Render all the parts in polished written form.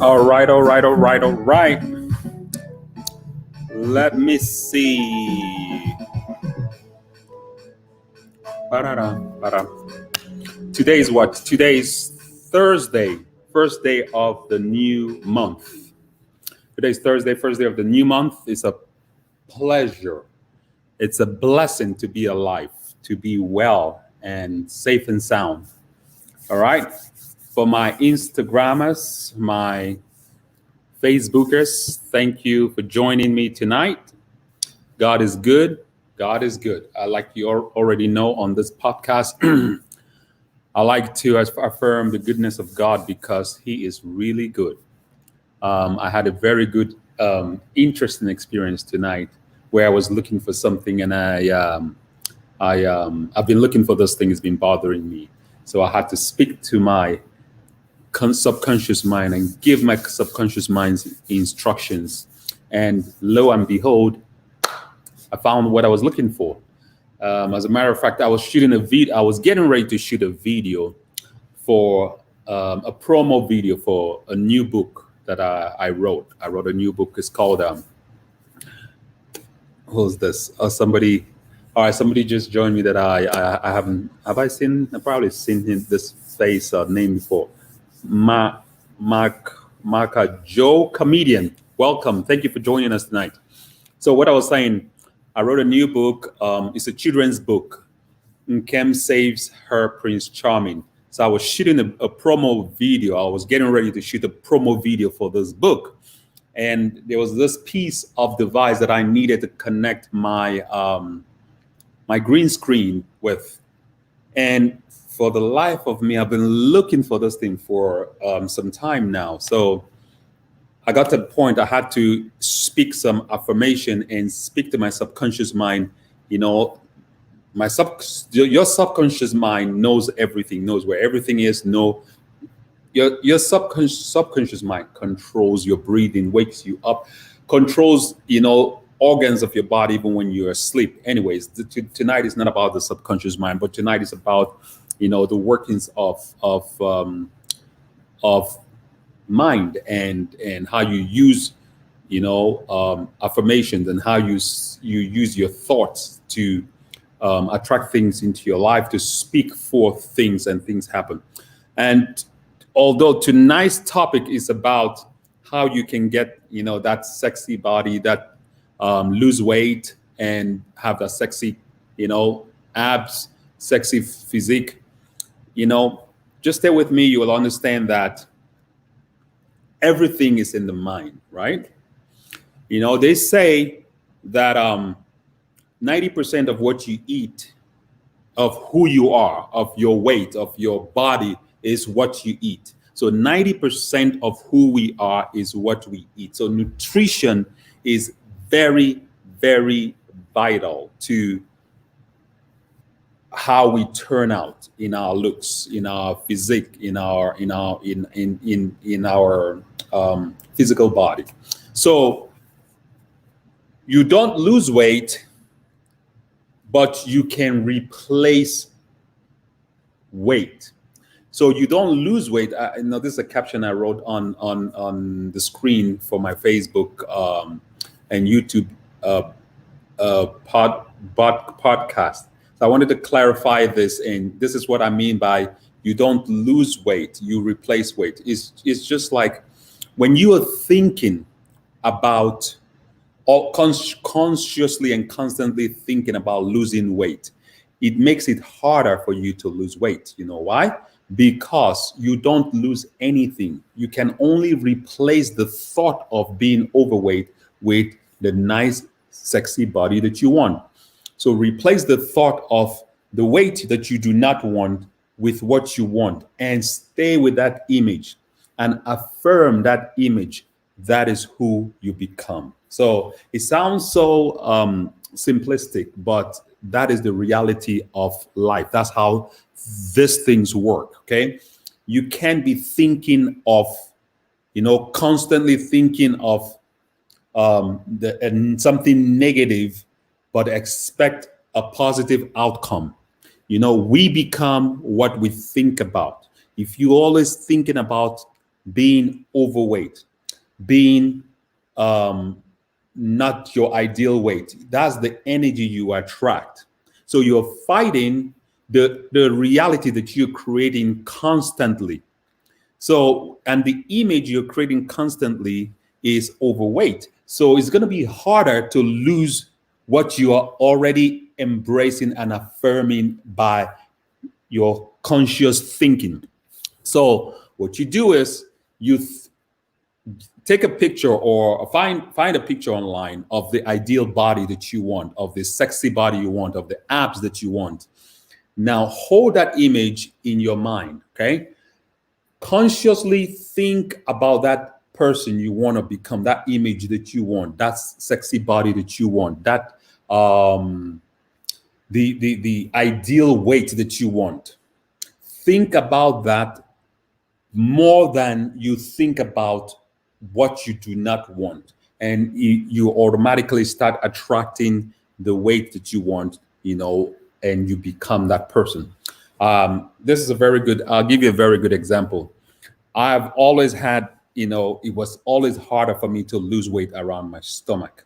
All right, all right, all right, all right. Let me see. Ba-da-da, ba-da. Today is what? Today is Thursday, first day of the new month. Today's Thursday, first day of the new month. It's a pleasure. It's a blessing to be alive, to be well and safe and sound. All right. For my Instagrammers, my Facebookers, thank you for joining me tonight. God is good. God is good. Like you already know on this podcast, I like to affirm the goodness of God because He is really good. I had a very good, interesting experience tonight where I was looking for something, and I've been looking for this thing. It's been bothering me, so I had to speak to my subconscious mind and give my subconscious mind instructions. And lo and behold, I found what I was looking for. As a matter of fact, I was shooting a video. I was getting ready to shoot a video for a promo video for a new book that I wrote. I wrote a new book. It's called who's this? Somebody. All right, somebody just joined me that I haven't. Have I seen? I've probably seen him this face name before. Mark Joe Comedian. Welcome. Thank you for joining us tonight. So what I was saying, I wrote a new book. It's a children's book. Nkem Saves Her Prince Charming. So I was shooting a promo video. I was getting ready to shoot a promo video for this book. And there was this piece of device that I needed to connect my green screen with. And for the life of me, I've been looking for this thing for some time now. So I got to the point I had to speak some affirmation and speak to my subconscious mind. You know, your subconscious mind knows everything, knows where everything is. Your subconscious mind controls your breathing, wakes you up, controls organs of your body even when you're asleep. Anyways, tonight is not about the subconscious mind, but tonight is about the workings of mind and how you use affirmations and how you use your thoughts to attract things into your life, to speak forth things, and things happen. And although tonight's topic is about how you can get that sexy body, that lose weight and have that sexy abs, sexy physique, just stay with me. You will understand that everything is in the mind, right? They say that 90% of what you eat, of who you are, of your weight, of your body, is what you eat. So 90% of who we are is what we eat. So nutrition is very, very vital to how we turn out in our looks, in our physique, in our physical body. So you don't lose weight, but you can replace weight. So you don't lose weight. This is a caption I wrote on the screen for my Facebook and YouTube podcast. So I wanted to clarify this, and this is what I mean by you don't lose weight, you replace weight. It's just like when you are thinking about or consciously and constantly thinking about losing weight, it makes it harder for you to lose weight. You know why? Because you don't lose anything. You can only replace the thought of being overweight with the nice, sexy body that you want. So replace the thought of the weight that you do not want with what you want, and stay with that image and affirm that image. That is who you become. So it sounds so simplistic, but that is the reality of life. That's how these things work. Okay. You can't be thinking of, constantly thinking of something negative, but expect a positive outcome. We become what we think about. If you always thinking about being overweight, being not your ideal weight. That's the energy you attract. So you're fighting the reality that you're creating constantly. So, and the image you're creating constantly is overweight. So it's going to be harder to lose what you are already embracing and affirming by your conscious thinking. So what you do is you take a picture or find a picture online of the ideal body that you want, of the sexy body you want, of the abs that you want. Now hold that image in your mind, okay? Consciously think about that person you want to become, that image that you want, that sexy body that you want, that the ideal weight that you want. Think about that more than you think about what you do not want, and you automatically start attracting the weight that you want, and you become that person. This is a very good, I'll give you a very good example. I've always had, it was always harder for me to lose weight around my stomach.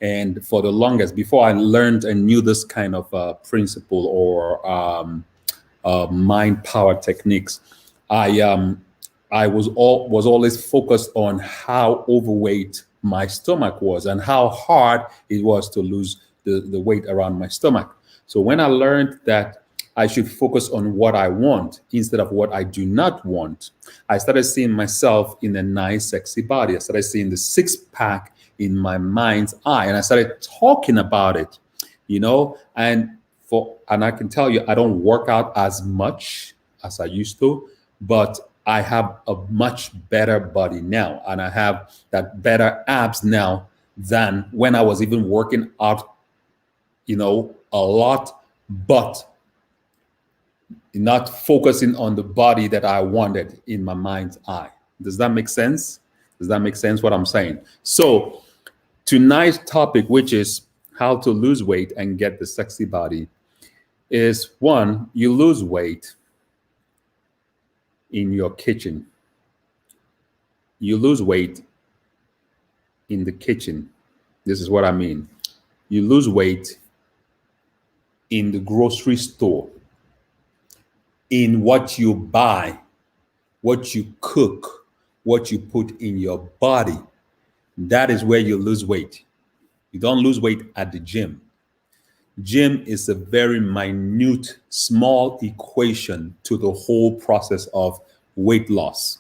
And for the longest, before I learned and knew this kind of principle or mind power techniques, I was always focused on how overweight my stomach was and how hard it was to lose the weight around my stomach. So when I learned that I should focus on what I want instead of what I do not want, I started seeing myself in a nice, sexy body. I started seeing the six pack in my mind's eye, and I started talking about it, and I can tell you, I don't work out as much as I used to, but I have a much better body now, and I have that better abs now than when I was even working out, a lot, but not focusing on the body that I wanted in my mind's eye. Does that make sense? Does that make sense what I'm saying? So tonight's topic, which is how to lose weight and get the sexy body, is one, you lose weight in your kitchen. You lose weight in the kitchen. This is what I mean. You lose weight in the grocery store, in what you buy, what you cook, what you put in your body. That is where you lose weight. You don't lose weight at the gym. Gym is a very minute, small equation to the whole process of weight loss.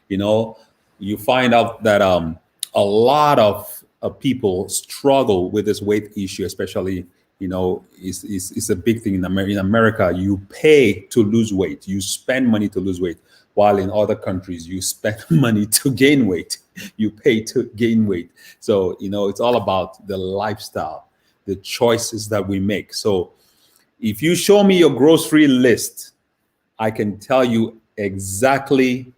You find out that a lot of people struggle with this weight issue, especially, it's a big thing in America. You pay to lose weight. You spend money to lose weight, while in other countries, you spend money to gain weight. You pay to gain weight. So, it's all about the lifestyle, the choices that we make. So if you show me your grocery list, I can tell you exactly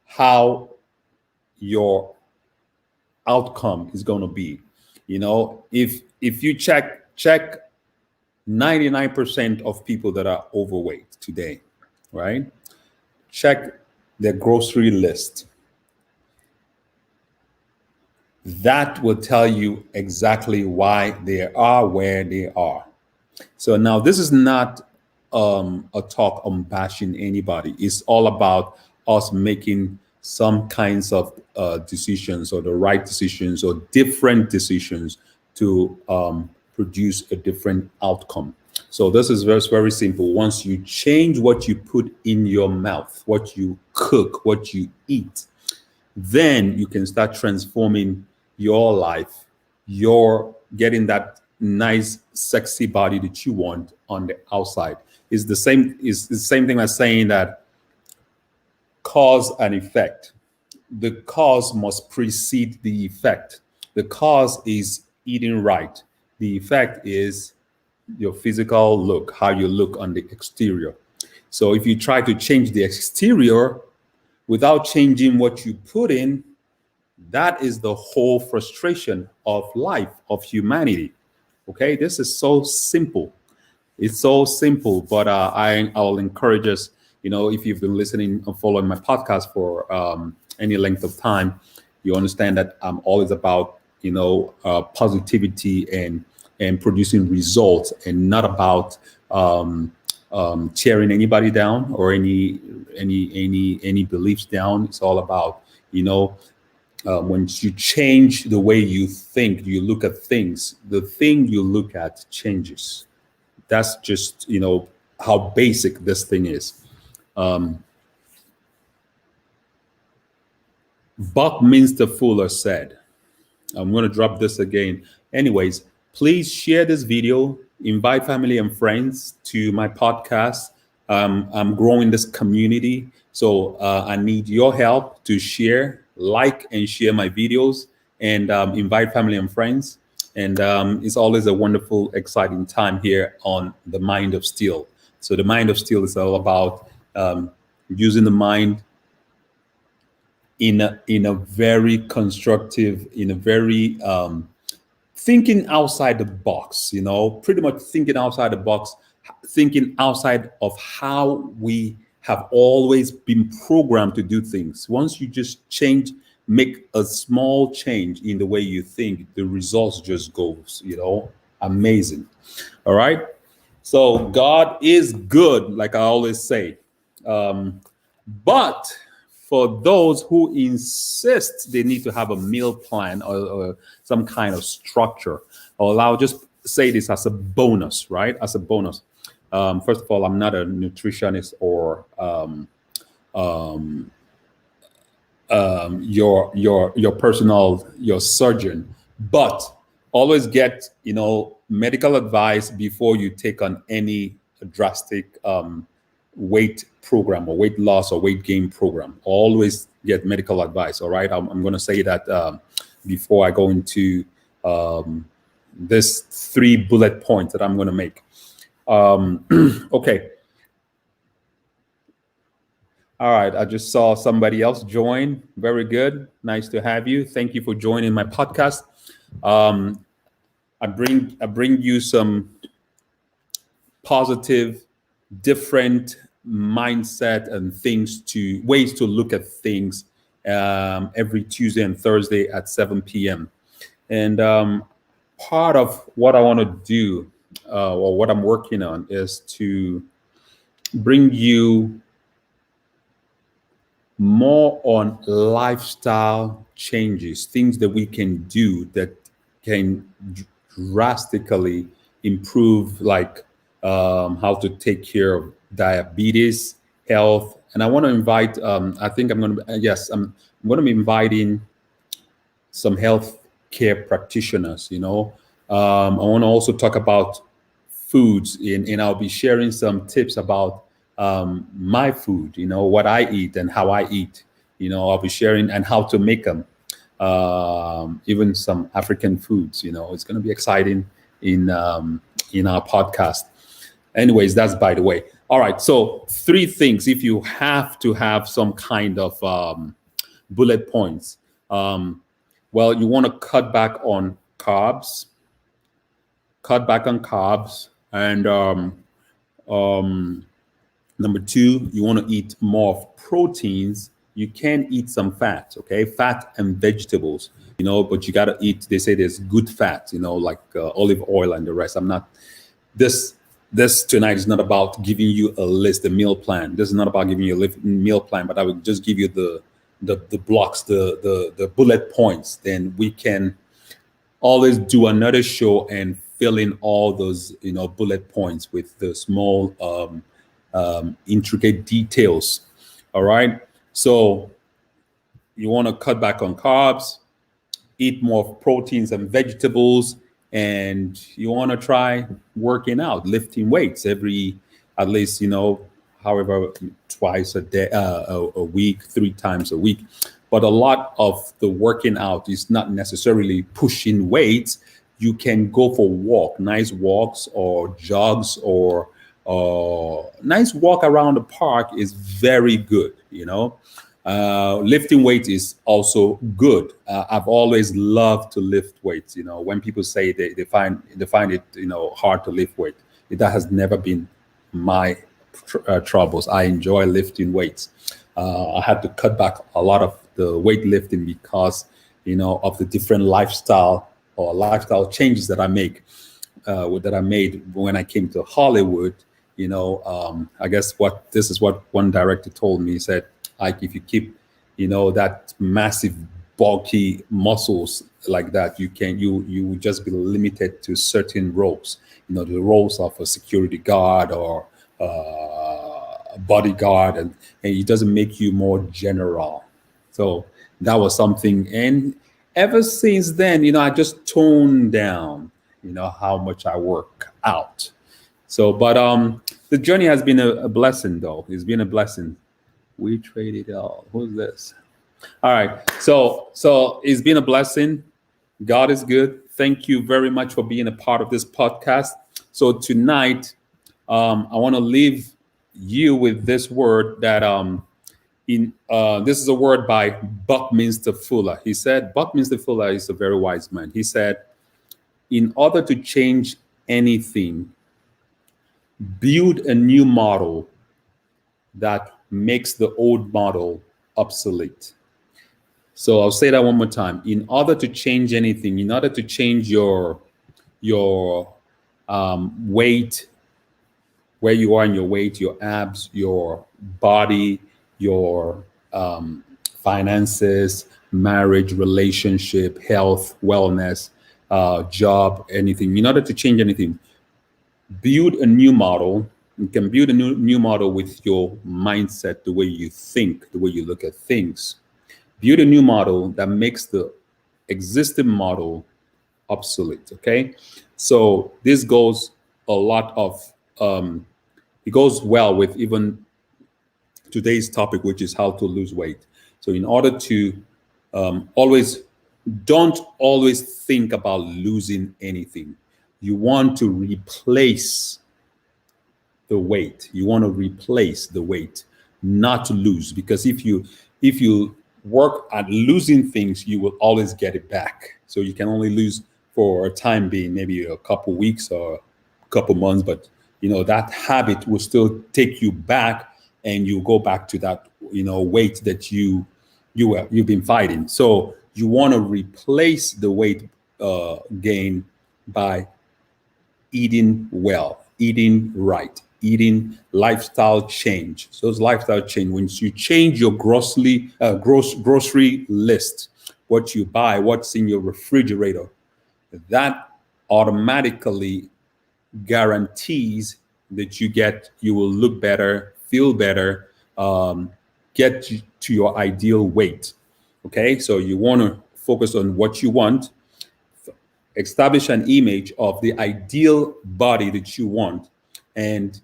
how your outcome is going to be. If you check 99% of people that are overweight today, right? Check their grocery list. That will tell you exactly why they are where they are. So now this is not a talk on bashing anybody. It's all about us making some kinds of decisions, or the right decisions, or different decisions to produce a different outcome. So this is very, very simple. Once you change what you put in your mouth, what you cook, what you eat, then you can start transforming your life. You're getting that nice, sexy body that you want on the outside. It's the same thing as saying that cause and effect. The cause must precede the effect. The cause is eating right. The effect is your physical look, how you look on the exterior. So if you try to change the exterior without changing what you put in, that is the whole frustration of life, of humanity. Okay, this is so simple. It's so simple, but I'll encourage us, if you've been listening and following my podcast for any length of time, you understand that I'm always about, positivity and producing results, and not about tearing anybody down or any beliefs down. It's all about, when you change the way you think, you look at things, the thing you look at changes. That's just, how basic this thing is. Buckminster Fuller said, I'm going to drop this again. Anyways, please share this video, invite family and friends to my podcast. I'm growing this community. So I need your help to share, like, and share my videos, and invite family and friends. And it's always a wonderful, exciting time here on The Mind of Steel. So The Mind of Steel is all about using the mind in a very constructive, in a very thinking outside the box, pretty much thinking outside the box, thinking outside of how we have always been programmed to do things. Once you just make a small change in the way you think, the results just goes, amazing. All right. So God is good, like I always say. But for those who insist they need to have a meal plan or some kind of structure, or I'll just say this as a bonus, right? As a bonus. First of all, I'm not a nutritionist or your surgeon, but always get, medical advice before you take on any drastic weight program or weight loss or weight gain program. Always get medical advice. All right. I'm going to say that before I go into this 3 bullet points that I'm going to make. Okay. All right. I just saw somebody else join. Very good. Nice to have you. Thank you for joining my podcast. I bring you some positive, different mindset and ways to look at things every Tuesday and Thursday at 7 p.m. And part of what I want to do or what I'm working on is to bring you more on lifestyle changes, things that we can do that can drastically improve, like how to take care of diabetes, health. And I want to invite, I think I'm going to be inviting some health care practitioners, I want to also talk about foods, and I'll be sharing some tips about my food, what I eat and how I eat, I'll be sharing and how to make them, even some African foods, it's going to be exciting in our podcast. Anyways, that's by the way. All right. So 3 things, if you have to have some kind of bullet points. Well, you want to cut back on carbs, and number 2, you want to eat more of proteins. You can eat some fat, okay? Fat and vegetables, but you got to eat, they say there's good fat, like olive oil and the rest. I'm not, this tonight is not about giving you a list, a meal plan. This is not about giving you a meal plan, but I will just give you the blocks, the bullet points. Then we can always do another show and fill in all those, bullet points with the small, intricate details. All right. So you want to cut back on carbs, eat more proteins and vegetables, and you want to try working out, lifting weights at least, however, twice a day, a week, 3 times a week. But a lot of the working out is not necessarily pushing weights. You can go for nice walks or jogs, or nice walk around the park is very good, Lifting weights is also good. I've always loved to lift weights. When people say they find it, hard to lift weight, that has never been my troubles. I enjoy lifting weights. I had to cut back a lot of the weightlifting because, of the different lifestyle changes that I made when I came to Hollywood. I guess this is what one director told me. He said, like, if you keep, that massive bulky muscles like that, you will just be limited to certain roles. The roles of a security guard or a bodyguard, and it doesn't make you more general. So that was something. And ever since then, I just toned down, how much I work out. So, but the journey has been a blessing, though. It's been a blessing. We traded all. Who's this? All right. So it's been a blessing. God is good. Thank you very much for being a part of this podcast. So tonight, I want to leave you with this word that this is a word by Buckminster Fuller. He said, Buckminster Fuller is a very wise man. He said, in order to change anything, build a new model that makes the old model obsolete. So I'll say that one more time. In order to change anything, in order to change your weight, where you are in your weight, your abs, your body, your finances, marriage, relationship, health, wellness, job, anything. In order to change anything, build a new model. You can build a new model with your mindset, the way you think, the way you look at things. Build a new model that makes the existing model obsolete. Okay, so this goes a lot of it goes well with even today's topic, which is how to lose weight. So in order to don't always think about losing anything. You want to replace the weight. You want to replace the weight, not to lose. Because if you work at losing things, you will always get it back. So you can only lose for a time being, maybe a couple weeks or a couple months, but that habit will still take you back, and you go back to that weight that you've been fighting. So you want to replace the weight gain by eating well, eating right, eating lifestyle change. So those lifestyle change, when you change your grocery list, what you buy, what's in your refrigerator, that automatically guarantees that you will look better, feel better, get to your ideal weight. Okay, so you want to focus on what you want, establish an image of the ideal body that you want, and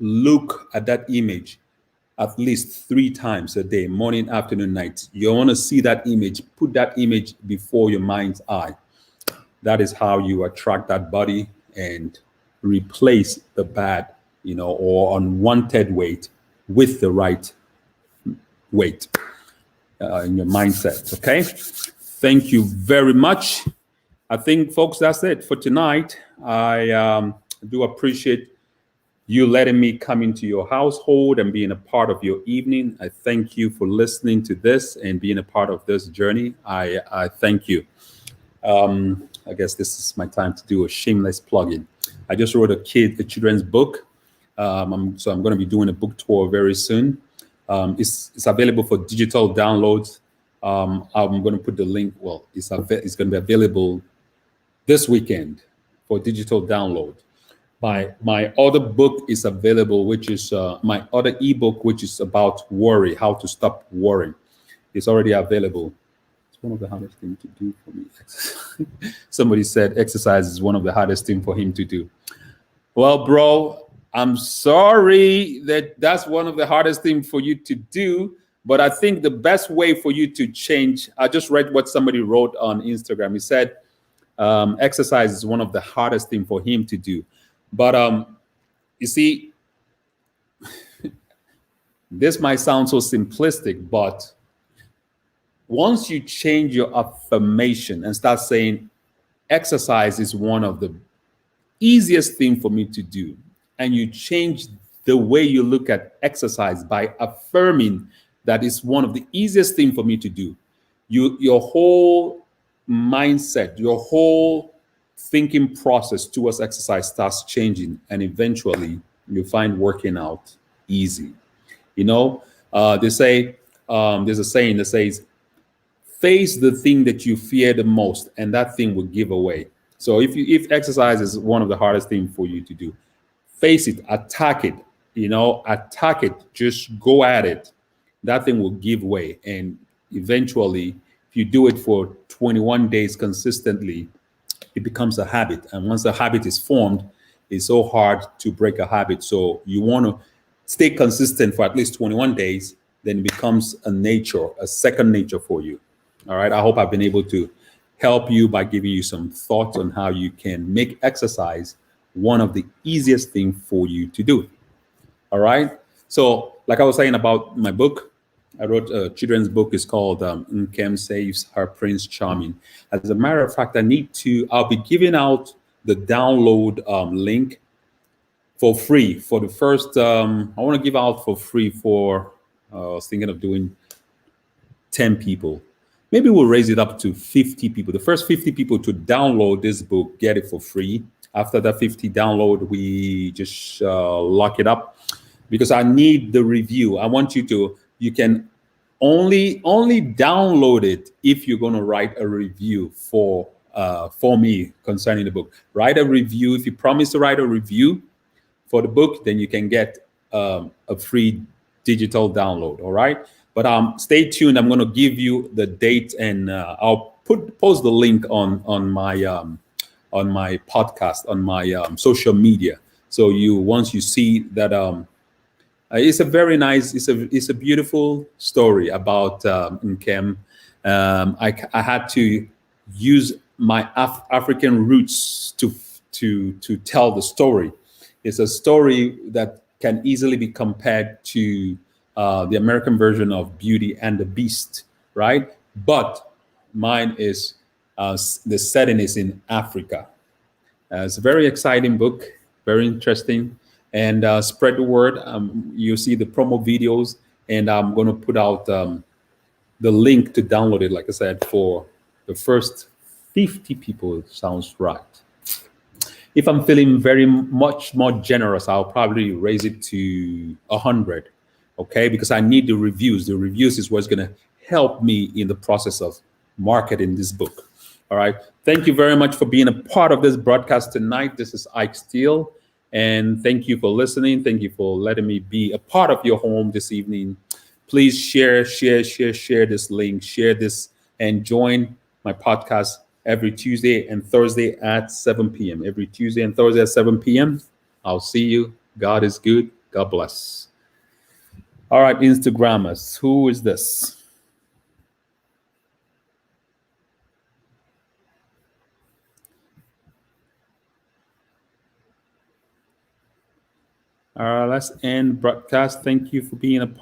look at that image at least 3 times a day, morning, afternoon, night. You want to see that image, put that image before your mind's eye. That is how you attract that body and replace the bad, or unwanted weight with the right weight in your mindset. Okay. Thank you very much. I think, folks, that's it for tonight. I do appreciate you letting me come into your household and being a part of your evening. I thank you for listening to this and being a part of this journey. I thank you. I guess this is my time to do a shameless plug-in. I just wrote a children's book. So I'm going to be doing a book tour very soon. It's available for digital downloads. I'm going to put the link. Well, it's going to be available this weekend for digital download. My other book is available, which is my other ebook, which is about worry, how to stop worrying. It's already available. It's one of the hardest things to do for me. Somebody said exercise is one of the hardest things for him to do. Well, bro, I'm sorry that's one of the hardest things for you to do. But I think the best way for you to change, I just read what somebody wrote on Instagram. He said exercise is one of the hardest things for him to do. But you see, this might sound so simplistic, but once you change your affirmation and start saying exercise is one of the easiest thing for me to do, and you change the way you look at exercise by affirming that it's one of the easiest things for me to do. Your whole mindset, your whole thinking process towards exercise starts changing, and eventually you find working out easy. You know, they say there's a saying that says, "Face the thing that you fear the most, and that thing will give away." So if exercise is one of the hardest things for you to do, face it, attack it. Attack it. Just go at it. That thing will give way, and eventually, if you do it for 21 days consistently, it becomes a habit. And once a habit is formed, it's so hard to break a habit. So you want to stay consistent for at least 21 days, then it becomes a nature, a second nature for you. All right. I hope I've been able to help you by giving you some thoughts on how you can make exercise one of the easiest things for you to do. All right. So, like I was saying about my book, I wrote a children's book. It's called Nkem Saves Her Prince Charming. As a matter of fact, I'll be giving out the download link for free for the first, I want to give out for free for, I was thinking of doing 10 people. Maybe we'll raise it up to 50 people. The first 50 people to download this book get it for free. After that 50 download, we just lock it up, because I need the review. I want you can only download it if you're going to write a review for me concerning the book. Write a review. If you promise to write a review for the book, then you can get a free digital download. All right. But stay tuned. I'm going to give you the date, and I'll post the link on my podcast, on my social media. So once you see that, it's a very nice, it's a beautiful story about Nkem. I had to use my African roots to tell the story. It's a story that can easily be compared to the American version of Beauty and the Beast, right? But mine is the setting is in Africa. It's a very exciting book, very interesting, and spread the word. You see the promo videos, and I'm going to put out the link to download it, like I said, for the first 50 people. It sounds right. If I'm feeling very much more generous, I'll probably raise it to 100. Okay, because I need the reviews. The reviews is what's going to help me in the process of marketing this book. All right. Thank you very much for being a part of this broadcast tonight. This is Ike Steele, and thank you for listening. Thank you for letting me be a part of your home this evening. Please share this link, share this, and join my podcast every Tuesday and Thursday at 7 p.m. Every Tuesday and Thursday at 7 p.m. I'll see you. God is good. God bless. All right, Instagrammers, who is this? All right, let's end broadcast. Thank you for being a part.